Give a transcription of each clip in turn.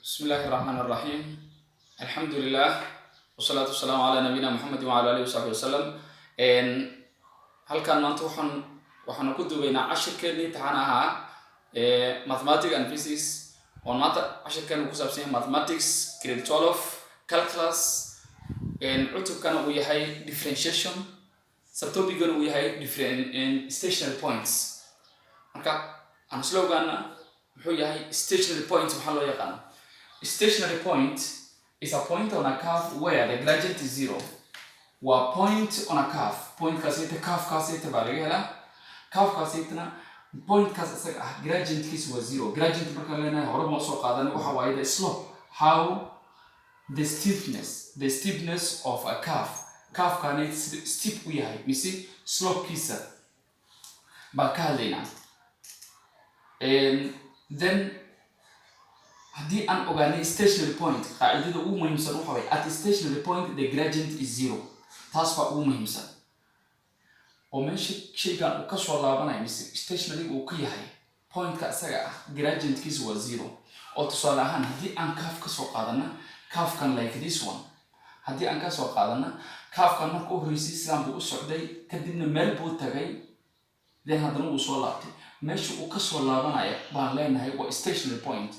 بسم الله الرحمن الرحيم. الحمد لله والصلاة والسلام على نبينا محمد وعلى آله وصحبه وسلم. هل كان maanta waxaan ku duubaynaa cashirkeennii taxanaha mathematics and physics oo maanta cashirkeenu ku saabsan yahay mathematics grade 12 calculus cutubkana uu yahay differentiation subtopicana uu yahay stationary points. marka aan isla ogaana muxuu yahay stationary point. maxaa loo yaqaan stationary point is a point on a curve where the gradient is zero. Waa point on a curve. Point kaasita curve kaasita baa laga helaa. Curve kaasitana point kaas isaga ah gradient kiisu waa zero. Gradient marka leenahay hore ma soo qaadanay waxa waaye the slope, how the steepness of a curve. Curve kaana steep u yahay mise slope kiisa baa ka hadlaynaa. Then haddii aan ogaanay stationary point, qaacidada ugu muhiimsan waxa way at stationary point the gradient is zero. taas baa ugu muhiimsan oo meesha shaygan uu ka soo laabanayo mise stationary uu ka yahay point-ka isaga ah gradientkiisu waa zero. oo tusaale ahaan haddii aan curve ka soo qaadana curve-kan like this one, haddii aan ka soo qaadana curve-kan marka u horeysay sidaan buu u socday kadibna meel buu tagay then haddana uu soo laabtay. meesha uu ka soo laabanayo baan leenahay waa stationary point.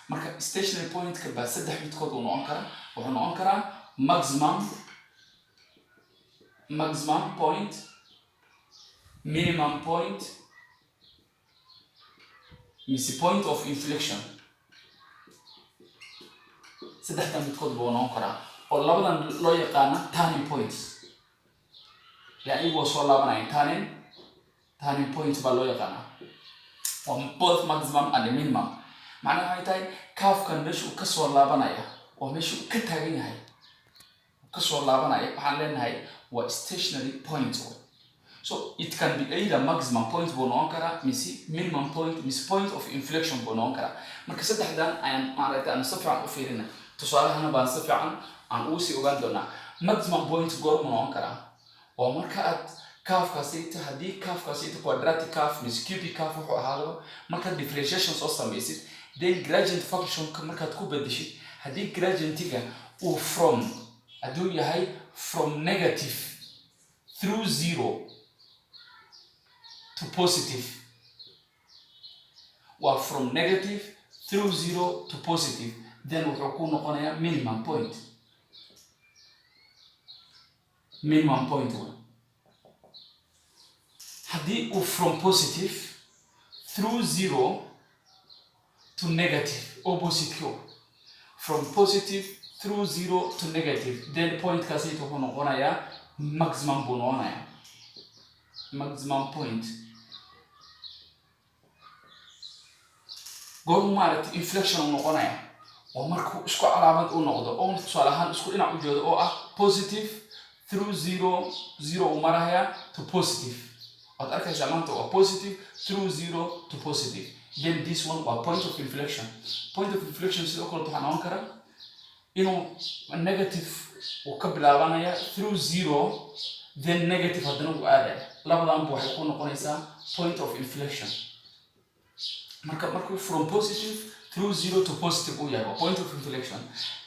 marka stationary point-ka baa saddex midkood uu noqon karaa. wuxuu noqon karaa maximum point, minimum point, mise point of inflection. saddexdan midkood buu noqon karaa oo labadan loo yaqaana turning points. iyagu soo laabanaya turning point baa loo yaqaanaa. waa both maximum and minimum. macnaha waxay tahay curve-kan meesha uu ka soo laabanaya oo meesha uu ka taagan yahay ka soo laabanaya waxaan leenahay waa stationary point. So it can be either maximum point buu noqon karaa mise minimum point mise point of inflection buu noqon karaa. marka saddexdan ayaan maaragtay aan si fiican u fiirina. tusaalahana baan si fiican aan ugu sii ogaan doonaa. maximum point goor mu noqon karaa oo marka aad curve-kaasita haddii curve-kaasita quadratic curve mise cubic curve wuxuu ahaado markaad differentiation soo samaysid then gradient function-ka markaad ku bedeshid haddii gradientiga uu hadduu yahay from negative through zero to positive, waa from negative through zero to positive, then wuxuu ku noqonayaa minimum point. haddii uu from positive through zero to negative, opposite from positive through zero to negative, then point kaasita wuxuu noqonayaa maximum buu noqonayaa. maximum point. goormu maaragtay inflection uu noqonaya oo markuu isku calaamad u noqdo oo tusaale ahaan isku dhinac u jeedo oo ah positive through zero uu maraya to positive. waad arkaysaa maanta waa positive through zero to positive, then this one waa point of inflection. point of inflection sidoo kale waxaa noqon karaa inuu negative uu ka bilaabanaya through zero then negative haddana uu aadaya. labadan waxay ku noqonaysaa point of inflection. markuu from positive through zero to positive uu yahay waa point of inflection.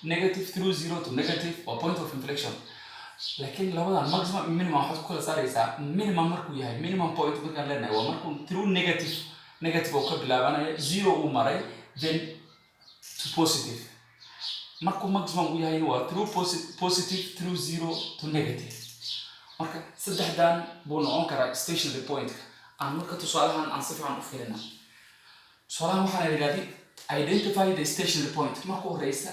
negative through zero to negative waa point of inflection. laakiin labadan maximum iyo minimum waxaad ku kala saaraysaa minimum markuu yahay minimum point markaan leenahay waa markuu through negative uu ka bilaabanaya zero uu maray then to positive. markuu maximum uu yahay waa through positive through zero to negative. marka saddexdan buu noqon karaa stationary point. aan marka tusaalahan aan si fiican u fiirina. tusaalahan waxaan yidhahday identify the stationary point. marka horeysa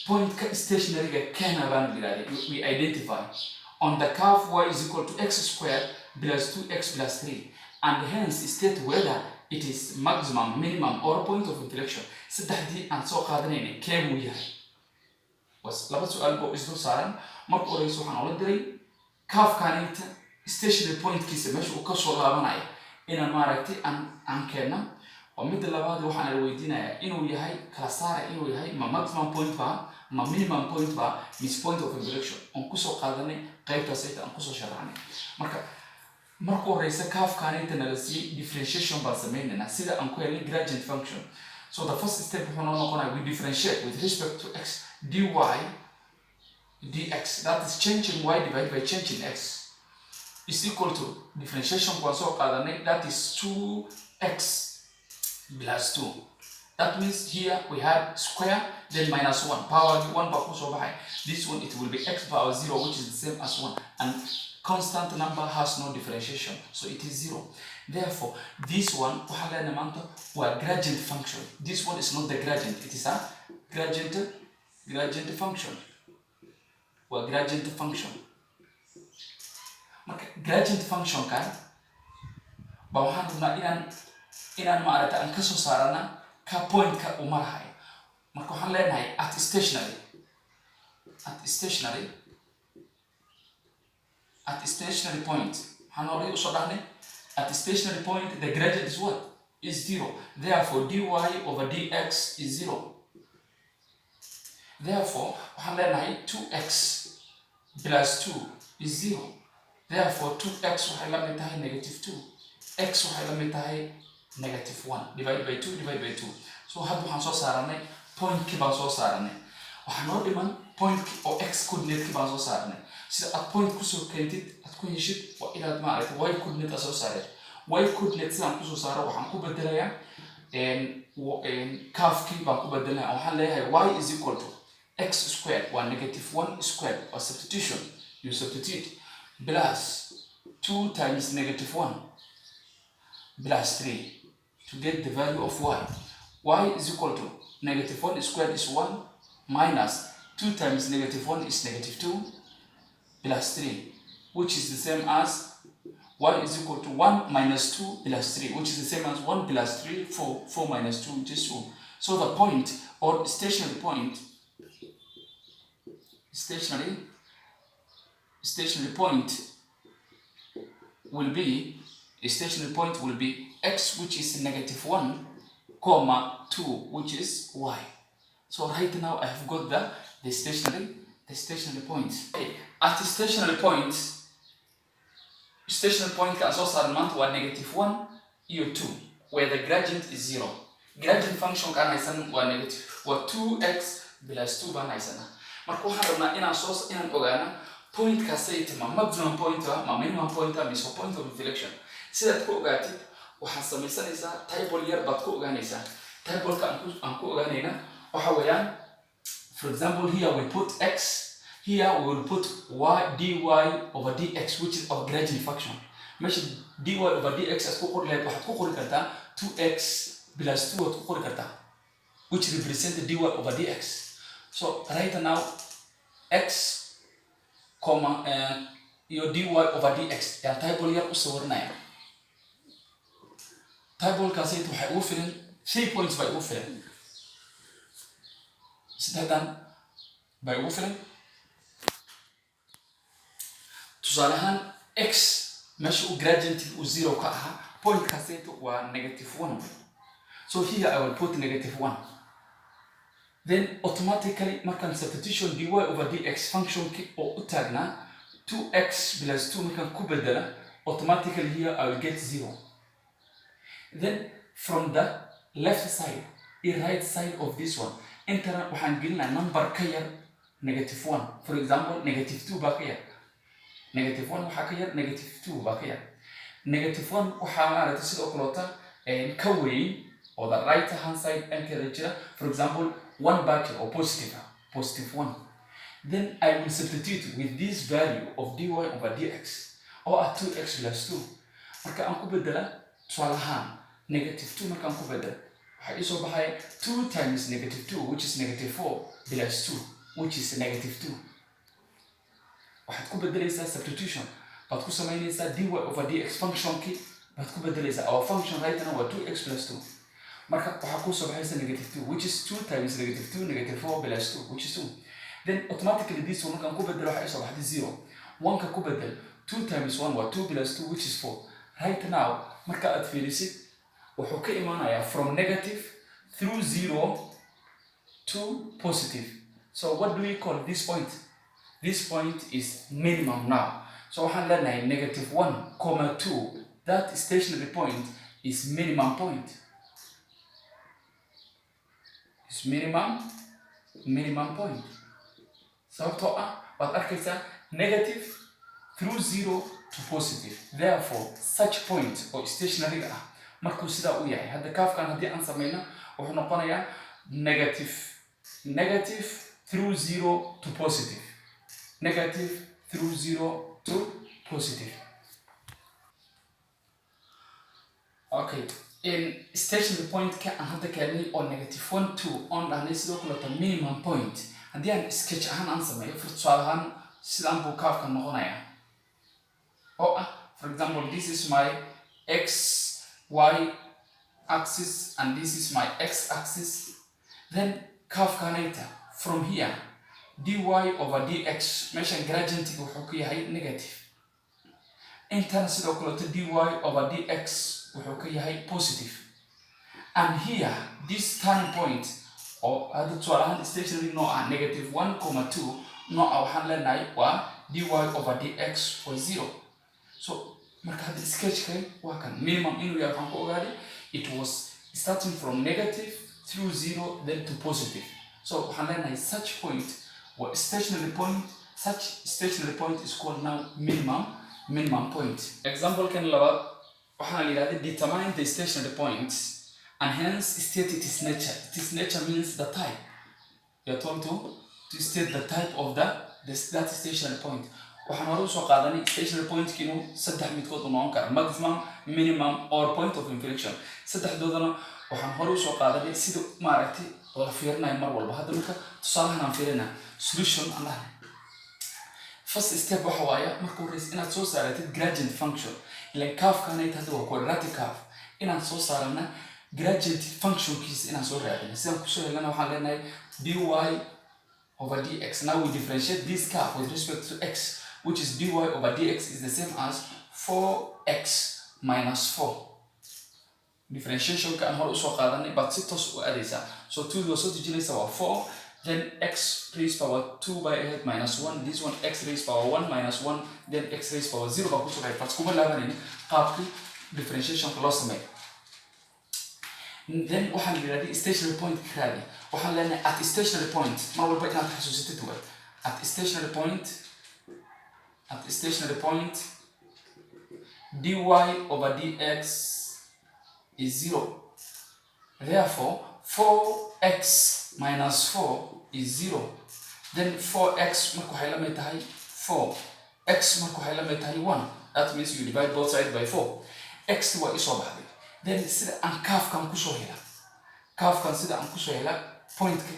point-ka stationary-ga keena baan yidhahday we identify on the curve y is equal to x squared plus 2x plus 3 and hence state whether it is maximum, minimum or point of inflection. saddexdii aan soo qaadanayna kee buu yahay. bas laba su'aal buu isdul saaran. marka horeysa waxaan ola diray curve-kanita stationary point-kiisa meesha uu ka soo laabanayo inaan maaragtay aan keenna. oo midda labaad waxaan la weydiinayaa inuu yahay kala saara inuu yahay ma maximum point ba ma minimum point ba mise point of inflection. aan kusoo qaadanay qaybtaas ayta aan kusoo sharaxnay. marka horeysa curve-kanita nala siiyey differentiation baan sameynayna sida aan ku helnay gradient function. So the first step we differentiate with respect to x dy dx, that is change in y divided by change in x, is equal to differentiation that is 2x plus 2. That means here we have square, then minus 1. Power 1 by this one, it will be x power 0, which is the same as 1. And constant number has no differentiation, so it is 0. Therefore, this one, we a gradient function. This one is not the gradient, it is a gradient function. Well, gradient function. Gradient function kan, bawahan inaan maarata aan kasoo saarana ka point-ka uu marahay. Marka waxaan leenahay at stationary point. Waxaan horey usoo dhahnay at stationary point the gradient is what? Is 0. Therefore, dy over dx is 0. Therefore, waxaan leenahay 2x plus 2 is 0. Therefore, 2x waxay la mid tahay negative 2. X waxay la mid tahay negative 1 divided by 2 divided by 2. So hadda waxaan soo saaranay point-kii baan soo saaranay. Waxaa noo dhiman point-kii oo x coordinate-kii baan soo saaranay. Sida aad point kusoo keentid, aad ku heshid waa inaad maaragtay y coordinate soo saareed. Y coordinate sidaan kusoo saaro waxaan ku bedelayaa curve-kii baan ku bedelayaa. Waxaan leeyahay y is equal to x squared waa negative 1 squared or substitution. You substitute plus 2 times negative 1 plus 3 to get the value of y. Y is equal to negative 1 squared is 1 minus 2 times negative 1 is negative 2 plus 3, which is the same as y is equal to 1 minus 2 plus 3, which is the same as 1 plus 3, 4, 4 minus 2, which is 2. So the point or stationary point will be x, which is negative 1, comma 2, which is y. So right now I have got the stationary point. Okay. At the stationary point can also start one negative 1 iyo 2, where the gradient is 0. Gradient function kan haysan waa negative waa 2x plus 2 baan haysana. Marka waxaan rabnaa inaan ogaana point kaasay tima maximum point ma minimum point ma is point of inflection. Sidaad ku ogaatid waxaad samaysanaysaa table yar baad ku ogaanaysaa. Table-ka aan ku ogaanayna waxa weeyaan, for example, here we put x, here we will put y dy over dx, which is our gradient function. Measure dy over dx as ku qori kartaa 2x plus 2 ku qori kartaa, which represent dy over dx. So right now x comma your dy over dx ya table yar u sawirnaya. Table kaasay waxay u filan 3 points by u filan. Sidadan by u filan. Tusaale ahaan x meesha u gradient u 0 ka aha, point kaasay waa negative 1. So here I will put negative 1. Then automatically markaan substitution dy over dx function ki oo u taagna 2x plus 2 markaan ku bedela, automatically here I will get 0. Then from the left side and right side of this one, enter waxaan gelinaa number ka yar negative 1. For example, negative 2 baa ka yar. Negative 1 waxaa ka yar negative 2 baa ka yar. Negative 1 waxaa maaragtay sidoo kaleeta ka weyn or the right hand side ankeeda jira. For example, 1 back or positive 1. Then I will substitute with this value of dy over dx or at 2x plus 2. Marka aan ku bedela tusaale ahaan negative 2 markaan ku bedela waxaa ii soo baxay 2 times negative 2, which is negative 4 plus 2, which is negative 2. waxaad ku bedelaysaa substitution, baad ku samaynaysaa dy over dx function-kii baad ku bedelaysaa. Our function right now waa 2x plus 2. Marka waxaa ku soo baxaysa negative 2, which is 2 times negative 2, negative 4 plus 2, which is 2. Then automatically this one markaan ku bedelo waxaa ii soo baxday 0. 1-ka ku bedel 2 times 1 waa 2 plus 2, which is 4. Right now marka aad fiirisid wuxuu ka imaanayaa from negative through 0 to positive. So what do we call this point? This point is minimum now. So waxaan leenahay negative 1, 2. That stationary point is minimum point. is minimum point. sababtoo ah waad arkaysaa negative through 0 to positive. Therefore such point oo stationary ah markuu sidaa u yahay, hadda kaafkan haddii aan samayno wuxuu noqonayaa negative through 0 to positive, negative through 0 to positive. Okay, in stationary point ka aan hadda keenay oo negative 1 2 on dhahnay sidoo kaleeto minimum point. haddii aan sketch ahaan aan sameeyo tusaale ahaan sidaan buu kaafka noqonayaa oo ah, for example, this is my xy axis and this is my x axis. Then kaafkanayta from here dy over dx meeshan gradientiga wuxuu ka yahay negative, intana sidoo kaleeto dy over dx wuxuu ka yahay positive, and here this turning point oo hadda tusaale ahaan stationary noo ah negative 1,2 nooca waxaan leenahay waa dy over dx waa 0. so marka hadda sketchka waa kan minimum inuu yahay waxaan ku ogaaday it was starting from negative through 0 then to positive. so waxaan leenahay such point waa stationary point. such stationary point is called now minimum point. example kan labaad waxaan la yidhahda determine the stationary points and hence state its nature. Its nature means the type. You are told to state the type of that stationary point. waxaan hore usoo qaadanay stationary point inuu saddex midkood u noqon karo, maximum, minimum or point of inflection. saddexdoodana waxaan hore usoo qaadanay sida maaragtay la fiirinayo mar walba. hadda marka tusaalahan aan fiirina solution aan dhahay first step waxa waaye marka horeysa inaad soo saaratid gradient function. ilan kaafkaanay hadda waa quadratic curve, inaan soo saarana gradient functionkiisa inaan soo raadina. sidaan kusoo helana waxaan leenahay dy over dx. now we differentiate this curve with respect to x, which is dy over dx is the same as 4x minus 4. differentiation ka aan hore usoo qaadanay baad si toos u aadaysaa. so 2 waa soo dejinaysa waa 4, then x raised power 2 by 8 minus 1, this one x raised power 1 minus 1, then x raised power 0 baa kusoo baxay. bas kuma laabanayni qaabkii differentiationka loo sameeyo. then waxaan yidhahday stationary point ka raadi. waxaan leenahay at stationary point mar walba inaad xasuusatid way at stationary point dy over dx is 0. therefore 4x minus 4 is 0. then 4x marka waxay la mid tahay 4, x marka waxay la mid tahay 1. that means you divide both sides by 4. x waa isoo baxday. then sida aan kaafkan kusoo hela, kaafkan sida aan kusoo hela pointka,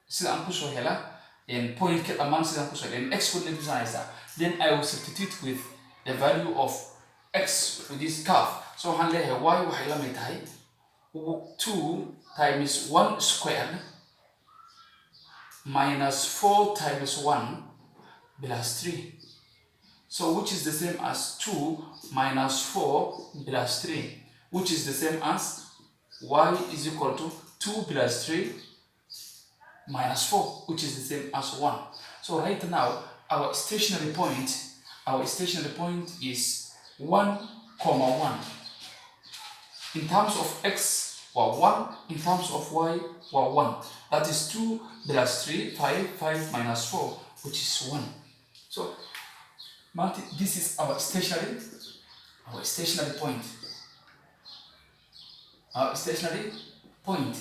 sida aan kusoo hela pointka dhammaan sidaan kusoo hela x coordinate tusanaysaa. then I will substitute with the value of x with this curve. so waxaan leeyahay y waxay la mid tahay 2 times 1 squared minus 4 times 1 plus 3. so which is the same as 2 minus 4 plus 3, which is the same as y is equal to 2 plus 3 minus 4, which is the same as 1. so right now our stationary point is 1, 1. in terms of x waa 1, in terms of y waa 1. that is 2 plus 3 5 minus 4, which is 1. so this is our stationary point. stationary point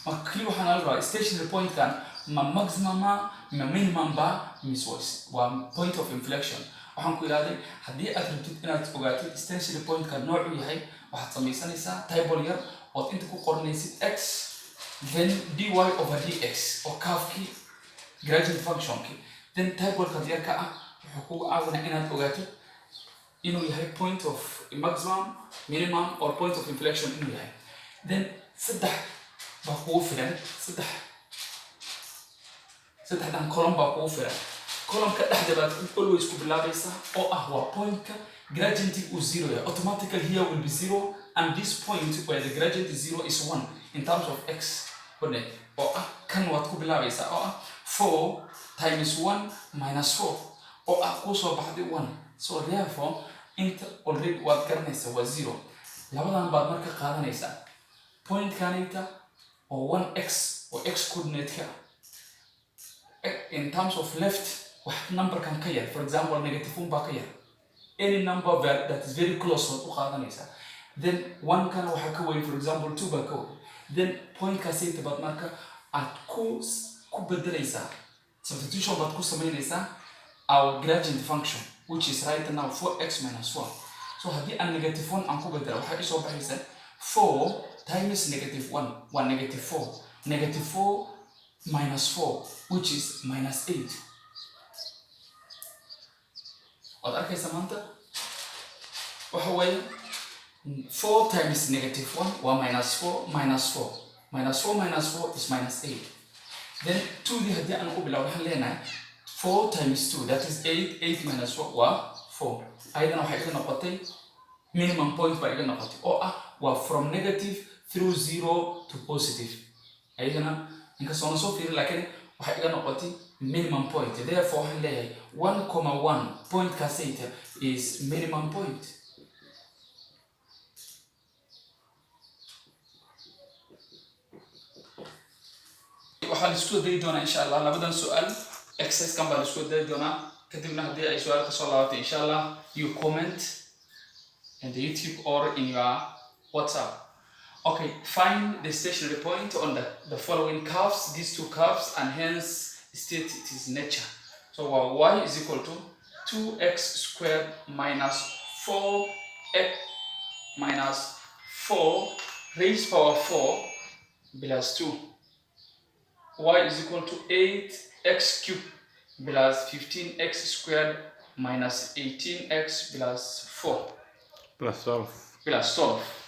marka kali waxaan la rabaa stationary point kan ma maximum ma minimum ba miswas waa point of inflection. waxaan ku ilaalin haddii aad rabtid inaad ogaatid stationary point kan noocu yahay waxaad samaysanaysaa table yar ood inta ku qoranaysid x then dy over dx oo kaafkii gradient functionki, then tableka yarka ah wuxuu kugu caawinaa inaad ogaato inuu yahay point of maximum, minimum or point of inflection inuu yahay. then saddex baa kugu filan, saddexdan column baa kugu filan. columnka dhexda baad always ku bilaabaysaa oo ah waa pointka gradientig uu 0 yahay. automatically here will be 0 and this point where the gradient is 0 is 1 in terms of x coordinate oo ah kan waad ku bilaabaysaa oo ah 4 times 1 minus 4 oo ah kusoo baxday 1. so therefore inta already waad garanaysaa waa 0. labadan baad marka qaadanaysaa point kan inta oo 1x oo x coordinate in terms of left wax number kan ka yar, for example negative 1 baa ka yar, any number that is very close waad u qaadanaysaa. Then 1 kana waxaa ka weyn, for example 2 baa ka weyn, then point kaasayta baad marka aad ku bedelaysaa, substitution baad ku samaynaysaa our gradient function which is right now 4x minus 4. So haddii aan negative 1 aan ku bedela waxaa isoo baxaysa 4 times negative 1 waa negative 4, negative 4 minus 4 which is minus 8. waad arkaysa maanta waxa weeye 4 times negative 1 waa minus 4 minus 4 minus 4 minus 4 is minus 8. Then 2 dii haddii aan u bilaabo waxaan leenahay 4 times 2 that is 8, 8 minus 4 waa 4. ayadana waxay iga noqotay minimum point baa iga noqotay oo ah waa from negative through 0 to positive. ayadana inkastoo na soo fiirin laakiin waxay iga noqotay minimum point. Therefore waxaan leeyahay 1,1 point kaasayta is minimum point. waxaan isku dayi doonaa insha Allah labadan su'aal exercise kan baan isku dayi doonaa, kadibna haddii ay su'aal ka soo laabatay insha Allah you comment in the YouTube or in your WhatsApp. Okay, find the stationary point on the following curves, these two curves, and hence state it is nature. So y is equal to 2x squared minus 4x minus 4 raised power 4 plus 2. Y is equal to 8x cubed plus 15x squared minus 18x plus 4 plus 12. plus 12.